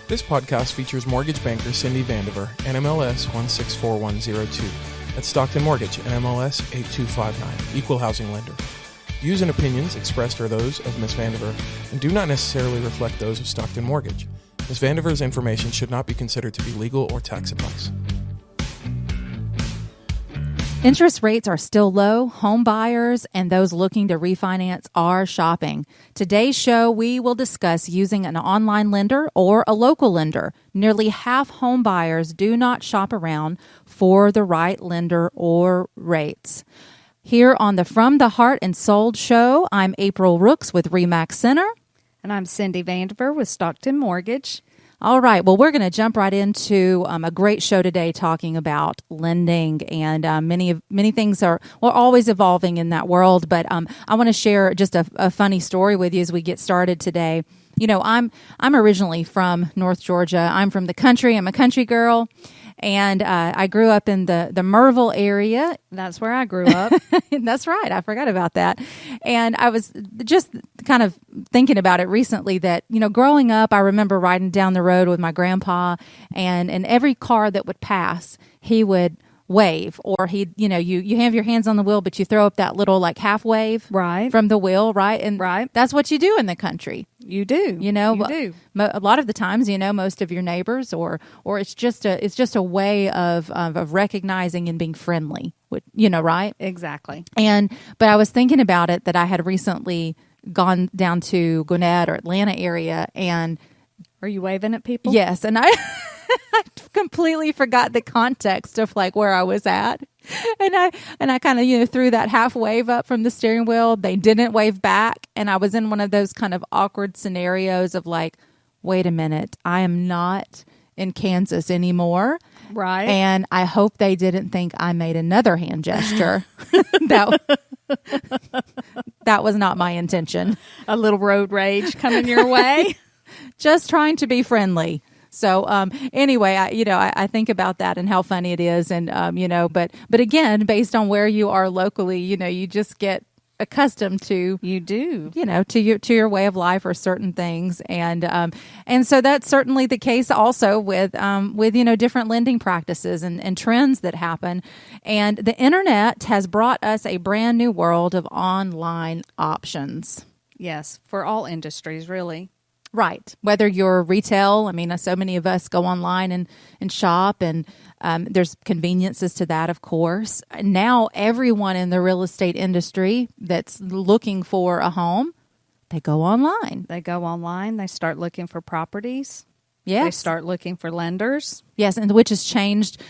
This podcast features mortgage banker Cindy Vandiver, NMLS 164102, at Stockton Mortgage, NMLS 8259, Equal Housing Lender. Views and opinions expressed are those of Ms. Vandiver and do not necessarily reflect those of Stockton Mortgage. Ms. Vandiver's information should not be considered to be legal or tax advice. Interest rates are still low. Home buyers and those looking to refinance are shopping. Today's show, we will discuss using an online lender or a local lender. Nearly half home buyers do not shop around for the right lender or rates. Here on the From the Heart and Soul show, I'm April Rooks with RE/MAX Center. And I'm Cindy Vandiver with Stockton Mortgage. All right. Well, we're going to jump right into a great show today talking about lending, and many things are always evolving in that world. But I want to share just a funny story with you as we get started today. You know, I'm originally from North Georgia. I'm from the country. I'm a country girl. And I grew up in the Merville area. That's where I grew up. That's right. I forgot about that. And I was just kind of thinking about it recently that, you know, growing up, I remember riding down the road with my grandpa, and every car that would pass, he would wave, or you have your hands on the wheel, but you throw up that little like half wave right from the wheel, right? And right. That's what you do in the country. You do. You know, you do. A lot of the times, you know, most of your neighbors, or it's just a way of recognizing and being friendly, you know, right? Exactly. But I was thinking about it that I had recently gone down to Gwinnett or Atlanta area, and are you waving at people? Yes, and I completely forgot the context of like where I was at, and I kind of threw that half wave up from the steering wheel. They didn't wave back, and I was in one of those kind of awkward scenarios of like, wait a minute, I am not in Kansas anymore, right? And I hope they didn't think I made another hand gesture. That was not my intention. A little road rage coming your way. Just trying to be friendly. So anyway, I think about that and how funny it is, and but again, based on where you are locally, you just get accustomed to to your way of life or certain things, and so that's certainly the case also with different lending practices and trends that happen, and the internet has brought us a brand new world of online options. Yes, for all industries, really. Right. Whether you're retail, I mean, so many of us go online and shop, and there's conveniences to that, of course. Now, everyone in the real estate industry that's looking for a home, they go online. They go online. They start looking for properties. Yes. They start looking for lenders. Yes, and which has changed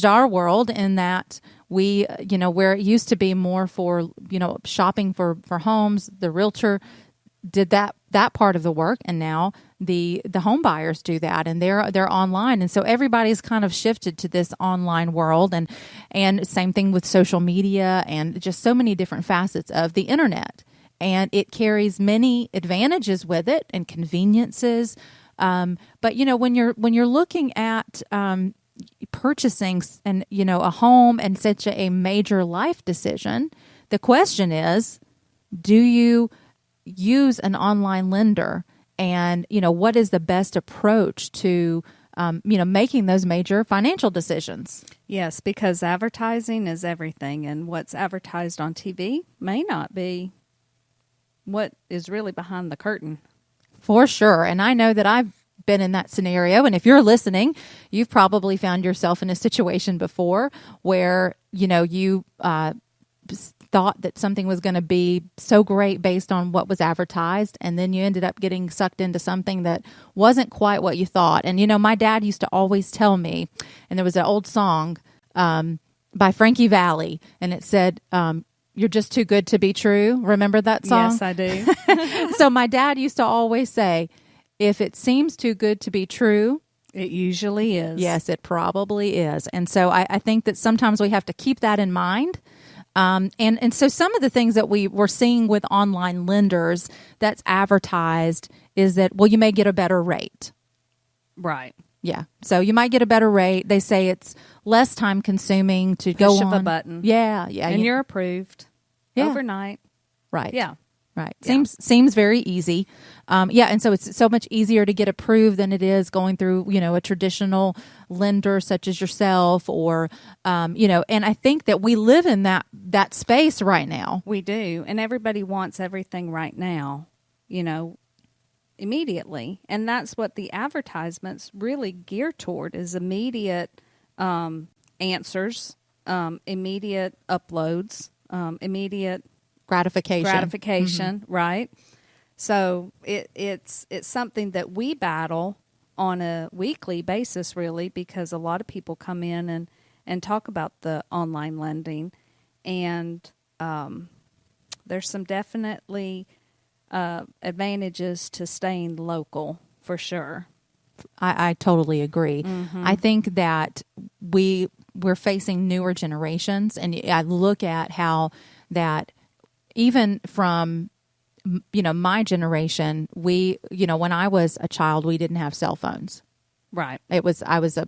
our world in that we, where it used to be more for, shopping for homes, the realtor did that part of the work, and now the home buyers do that, and they're online, and so everybody's kind of shifted to this online world, and same thing with social media and just so many different facets of the internet, and it carries many advantages with it and conveniences, but when you're looking at purchasing and a home and such a major life decision, the question is, do you use an online lender, and what is the best approach to making those major financial decisions? Yes, because advertising is everything, and what's advertised on TV may not be what is really behind the curtain. For sure, and I know that I've been in that scenario, and if you're listening, you've probably found yourself in a situation before where you thought that something was going to be so great based on what was advertised, and then you ended up getting sucked into something that wasn't quite what you thought. And my dad used to always tell me, and there was an old song by Frankie Valli, and it said, "You're just too good to be true." Remember that song? Yes, I do. So my dad used to always say, if it seems too good to be true, it usually is. Yes, it probably is. And so I think that sometimes we have to keep that in mind. And so some of the things that we're seeing with online lenders that's advertised is that, well, you may get a better rate. Right. Yeah. So you might get a better rate. They say it's less time consuming to go on. Push of a button. Yeah. And you're approved overnight. Right. Yeah. Right. Yeah. Seems very easy. And so it's so much easier to get approved than it is going through, a traditional lender such as yourself or, and I think that we live in that space right now. We do. And everybody wants everything right now, immediately. And that's what the advertisements really gear toward is immediate answers, immediate uploads, immediate gratification, right? So it's something that we battle on a weekly basis, really, because a lot of people come in and talk about the online lending, and there's some definitely advantages to staying local for sure. I totally agree. Mm-hmm. I think that we're facing newer generations, and I look at how that even from my generation, when I was a child, we didn't have cell phones. Right. I was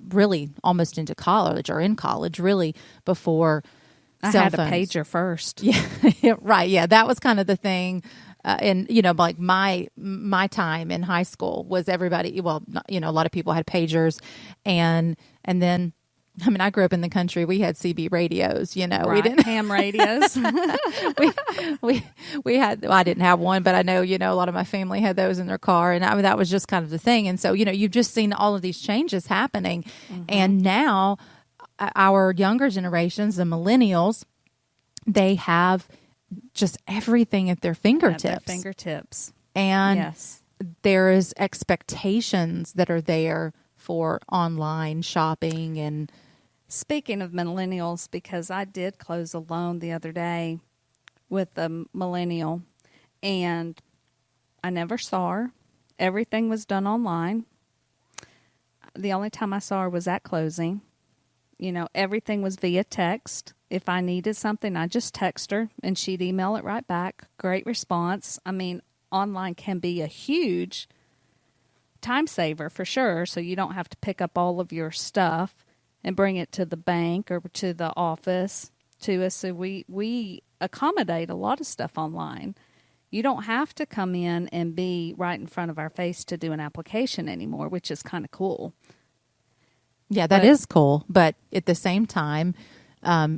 really almost into college or in college really before I cell had phones. a pager first. Yeah, right. Yeah, that was kind of the thing. And like my time in high school was everybody. Well, a lot of people had pagers, and then. I grew up in the country. We had CB radios, Right. We didn't ham radios. we had. Well, I didn't have one, but I know a lot of my family had those in their car, and that was just kind of the thing. And so you've just seen all of these changes happening, and now our younger generations, the millennials, they have just everything at their fingertips. And yes. there is expectations that are there for online shopping. And speaking of millennials, because I did close a loan the other day with a millennial, and I never saw her. Everything was done online. The only time I saw her was at closing. Everything was via text. If I needed something, I just text her, and she'd email it right back. Great response. Online can be a huge time saver for sure, so you don't have to pick up all of your stuff and bring it to the bank or to the office to us. So we accommodate a lot of stuff online. You don't have to come in and be right in front of our face to do an application anymore, which is kind of cool. Yeah, that is cool. But at the same time, she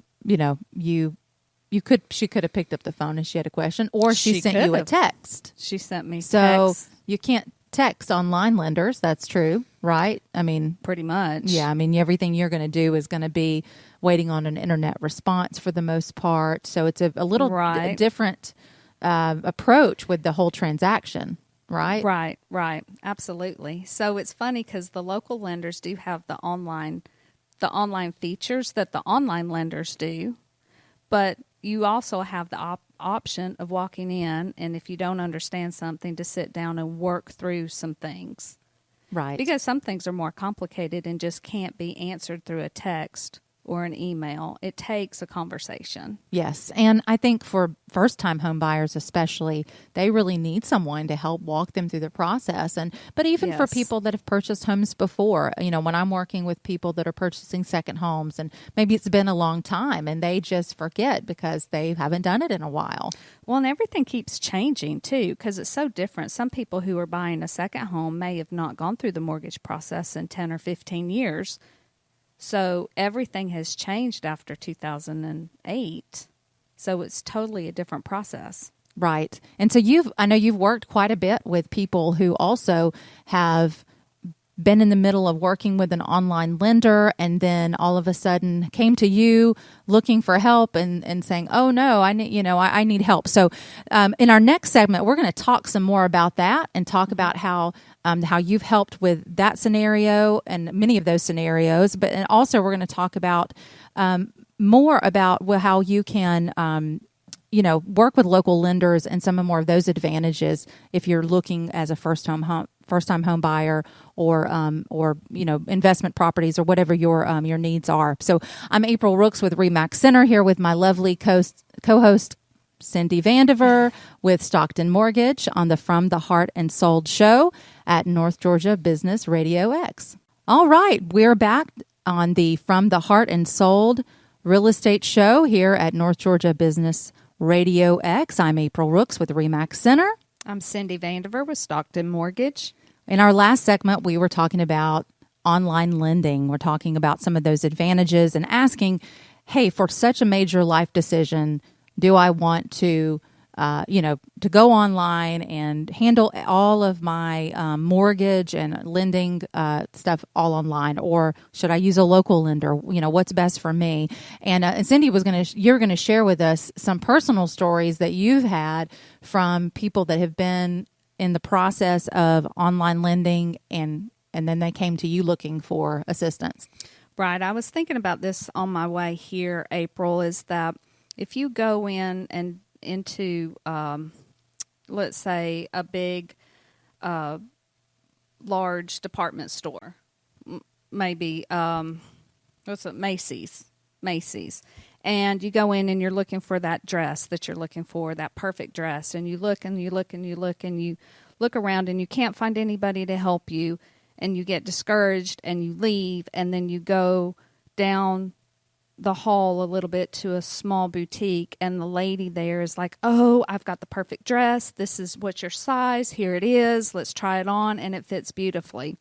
could have picked up the phone if she had a question, or she sent you a text. She sent me so text. You can't text online lenders. That's true, right? Pretty much. Yeah, everything you're going to do is going to be waiting on an internet response for the most part. So it's a little different approach with the whole transaction, right? Right. Absolutely. So it's funny because the local lenders do have the online features that the online lenders do, but you also have the option of walking in, and if you don't understand something, to sit down and work through some things. Right. Because some things are more complicated and just can't be answered through a text or an email. It takes a conversation. Yes. And I think for first-time home buyers especially, they really need someone to help walk them through the process. But even for people that have purchased homes before, when I'm working with people that are purchasing second homes, and maybe it's been a long time and they just forget because they haven't done it in a while. Well, and everything keeps changing too, because it's so different. Some people who are buying a second home may have not gone through the mortgage process in 10 or 15 years. So everything has changed after 2008. So it's totally a different process. Right. And so I know you've worked quite a bit with people who also have been in the middle of working with an online lender, and then all of a sudden came to you looking for help and saying, "Oh no, I need help." So in our next segment, we're going to talk some more about that and talk about how you've helped with that scenario and many of those scenarios. But also we're going to talk about more about how you can work with local lenders and some more of those advantages if you're looking as a first-time home buyer or investment properties or whatever your needs are. So I'm April Rooks with RE/MAX Center here with my lovely co-host Cindy Vandiver with Stockton Mortgage on the From the Heart and Sold show at North Georgia Business RadioX. All right, we're back on the From the Heart and Sold real estate show here at North Georgia Business RadioX. I'm April Rooks with RE/MAX Center. I'm Cindy Vandiver with Stockton Mortgage. In our last segment, we were talking about online lending. We're talking about some of those advantages and asking, hey, for such a major life decision, do I want to to go online and handle all of my mortgage and lending stuff all online, or should I use a local lender? What's best for me? And Cindy you're going to share with us some personal stories that you've had from people that have been in the process of online lending, and then they came to you looking for assistance. Right. I was thinking about this on my way here, April, is that if you go into let's say a big large department store, maybe Macy's, and you go in and you're looking for that dress that you're looking for, that perfect dress, and you look and you look and you look and you look around and you can't find anybody to help you, and you get discouraged and you leave, and then you go down the hall a little bit to a small boutique, and the lady there is like, oh, I've got the perfect dress. This is what's your size. Here it is. Let's try it on, and it fits beautifully.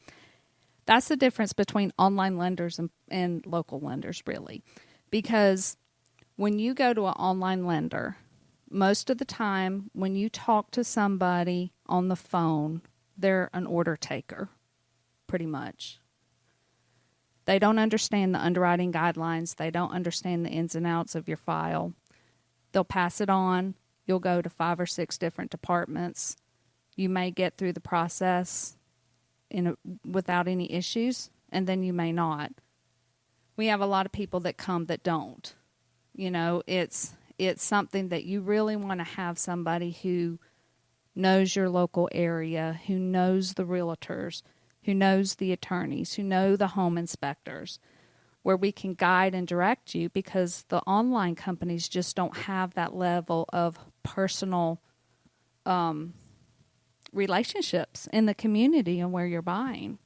That's the difference between online lenders and local lenders, really. Because when you go to an online lender, most of the time when you talk to somebody on the phone, they're an order taker, pretty much. They don't understand the underwriting guidelines. They don't understand the ins and outs of your file. They'll pass it on. You'll go to 5 or 6 different departments. You may get through the process without any issues, and then you may not. We have a lot of people that come that don't. It's something that you really want to have somebody who knows your local area, who knows the realtors, who knows the attorneys, who know the home inspectors, where we can guide and direct you, because the online companies just don't have that level of personal relationships in the community and where you're buying.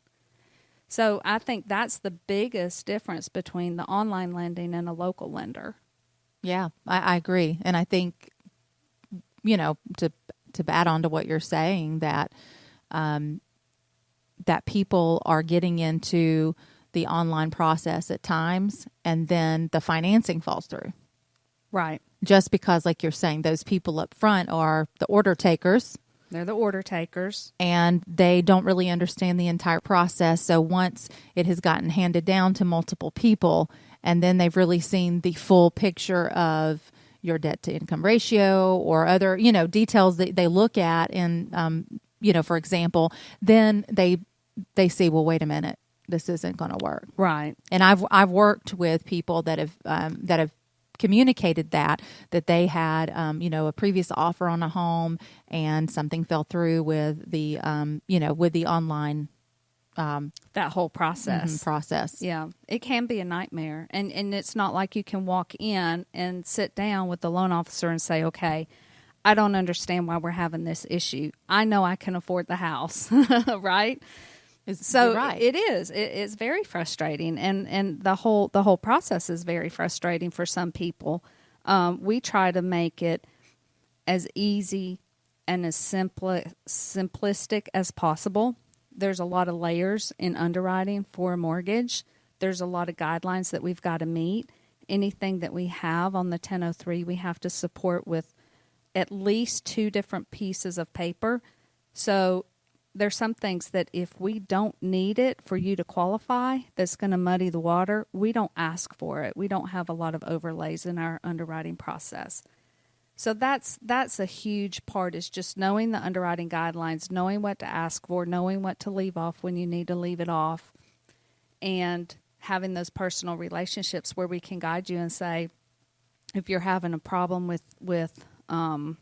So I think that's the biggest difference between the online lending and a local lender. Yeah, I agree. And I think, to add on to what you're saying, that that people are getting into the online process at times, and then the financing falls through. Right. Just because, like you're saying, those people up front are the order takers. They're the order takers. And they don't really understand the entire process. So once it has gotten handed down to multiple people, and then they've really seen the full picture of your debt to income ratio or other, details that they look at in, for example, then they see, well, wait a minute, this isn't going to work. Right. And I've worked with people that have communicated that they had, a previous offer on a home, and something fell through with the, with the online. That whole process. Process. Yeah. It can be a nightmare. And it's not like you can walk in and sit down with the loan officer and say, okay, I don't understand why we're having this issue. I know I can afford the house, right? So right. It is. It's very frustrating, and the whole process is very frustrating for some people. We try to make it as easy and as simplistic as possible. There's a lot of layers in underwriting for a mortgage. There's a lot of guidelines that we've got to meet. Anything that we have on the 1003, we have to support with at least 2 different pieces of paper. So there's some things that if we don't need it for you to qualify, that's going to muddy the water, we don't ask for it. We don't have a lot of overlays in our underwriting process. So that's a huge part, is just knowing the underwriting guidelines, knowing what to ask for, knowing what to leave off when you need to leave it off, and having those personal relationships where we can guide you and say, if you're having a problem with an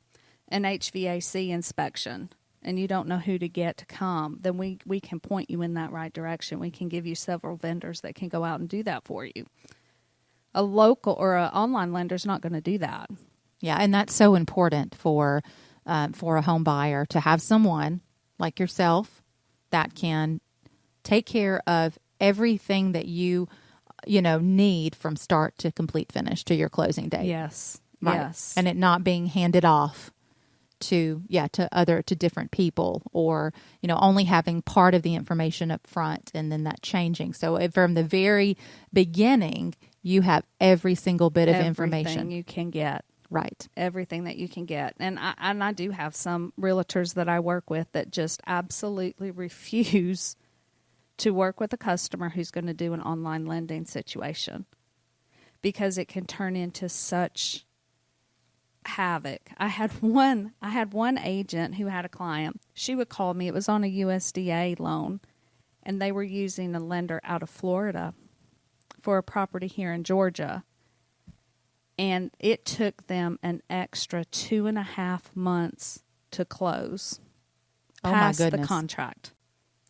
HVAC inspection and you don't know who to get to come, then we can point you in that right direction. We can give you several vendors that can go out and do that for you. A local or an online lender is not going to do that. Yeah, and that's so important for a home buyer to have someone like yourself that can take care of everything that you need from start to complete finish to your closing date. Yes. Right. Yes. And it not being handed off to different people, or, only having part of the information up front and then that changing. So from the very beginning, you have every single bit of information Everything you can get. Right. Everything that you can get. And I do have some realtors that I work with that just absolutely refuse to work with a customer who's going to do an online lending situation, because it can turn into such havoc. I had one agent who had a client. She would call me. It was on a USDA loan, and they were using a lender out of Florida for a property here in Georgia. And it took them an extra 2.5 months to close. Oh, my Past the goodness. contract.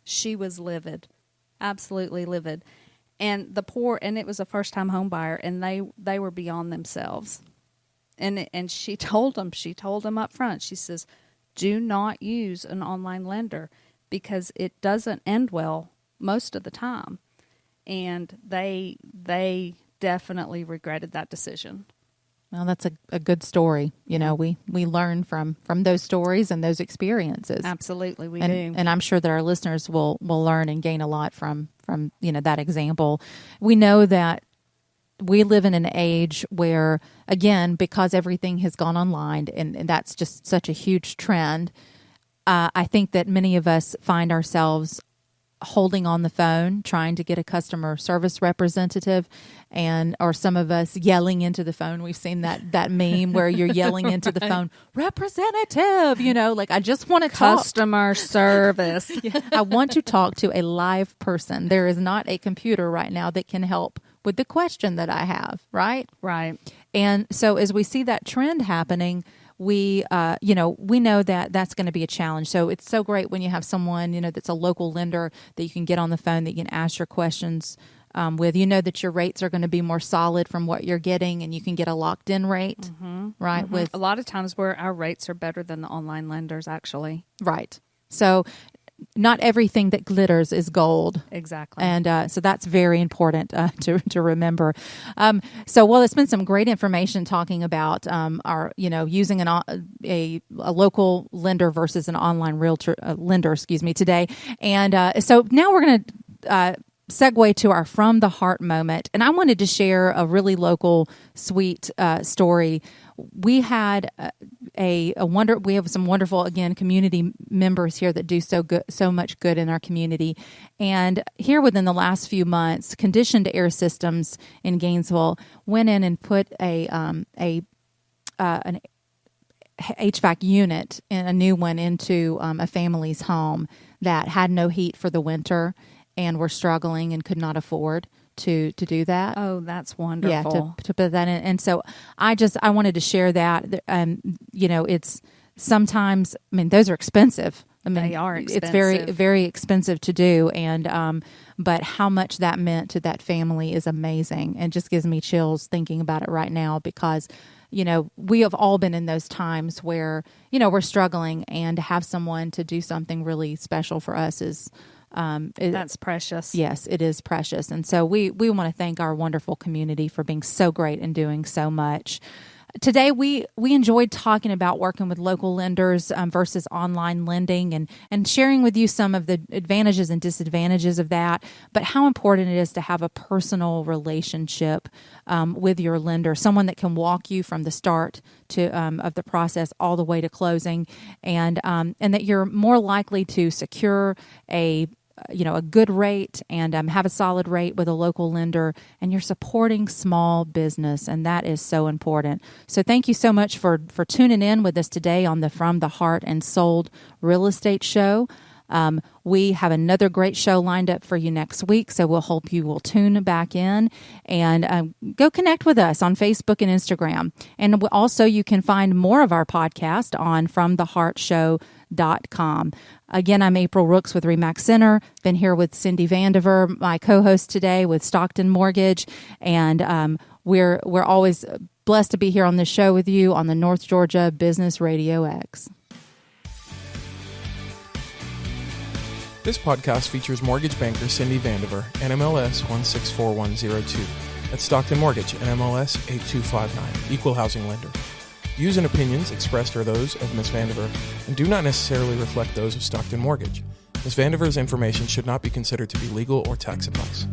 She was livid, absolutely livid. And it was a first-time home buyer, and they were beyond themselves. And she told them up front, she says, do not use an online lender, because it doesn't end well most of the time. And they definitely regretted that decision. Well, that's a good story. We learn from those stories and those experiences. Absolutely, we do. And I'm sure that our listeners will learn and gain a lot from that example. We know that we live in an age where, again, because everything has gone online, and that's just such a huge trend, I think that many of us find ourselves holding on the phone, trying to get a customer service representative, or some of us yelling into the phone. We've seen that meme where you're yelling into the phone, representative, like, I just want to talk. Customer service. I want to talk to a live person. There is not a computer right now that can help with the question that I have, right? Right. And so as we see that trend happening, we know that that's going to be a challenge. So it's so great when you have someone, that's a local lender that you can get on the phone, that you can ask your questions with. That your rates are going to be more solid from what you're getting, and you can get a locked in rate, right? With a lot of times where our rates are better than the online lenders, actually. Right. So not everything that glitters is gold. Exactly. And so that's very important to remember. It's been some great information talking about our, using a local lender versus an online lender, today. And so now we're going to segue to our From the Heart moment. And I wanted to share a really local, sweet story. We had we have some wonderful, again, community members here that do so much good in our community. And here within the last few months, Conditioned Air Systems in Gainesville went in and put an HVAC unit, and a new one, into a family's home that had no heat for the winter and were struggling and could not afford to do that. Oh, that's wonderful. Yeah, to put that in. And so I wanted to share that. It's sometimes, those are expensive. They are expensive. It's very, very expensive to do. And, but how much that meant to that family is amazing, and just gives me chills thinking about it right now, because, we have all been in those times where, we're struggling, and to have someone to do something really special for us is, that's precious. Yes, it is precious. And so we want to thank our wonderful community for being so great and doing so much. Today, we enjoyed talking about working with local lenders versus online lending, and sharing with you some of the advantages and disadvantages of that, but how important it is to have a personal relationship with your lender, someone that can walk you from the start of the process all the way to closing, and that you're more likely to secure a good rate and have a solid rate with a local lender, and you're supporting small business, and that is so important. So thank you so much for tuning in with us today on the From the Heart and Sold Real Estate Show. We have another great show lined up for you next week, so we'll hope you will tune back in and go connect with us on Facebook and Instagram. And also, you can find more of our podcast on FromTheHeartShow.com. Again, I'm April Rooks with RE/MAX Center. Been here with Cindy Vandiver, my co-host today with Stockton Mortgage, and we're always blessed to be here on this show with you on the North Georgia Business RadioX. This podcast features mortgage banker Cindy Vandiver, NMLS 164102. That's Stockton Mortgage, NMLS 8259, Equal Housing Lender. Views and opinions expressed are those of Ms. Vandiver and do not necessarily reflect those of Stockton Mortgage. Ms. Vandiver's information should not be considered to be legal or tax advice.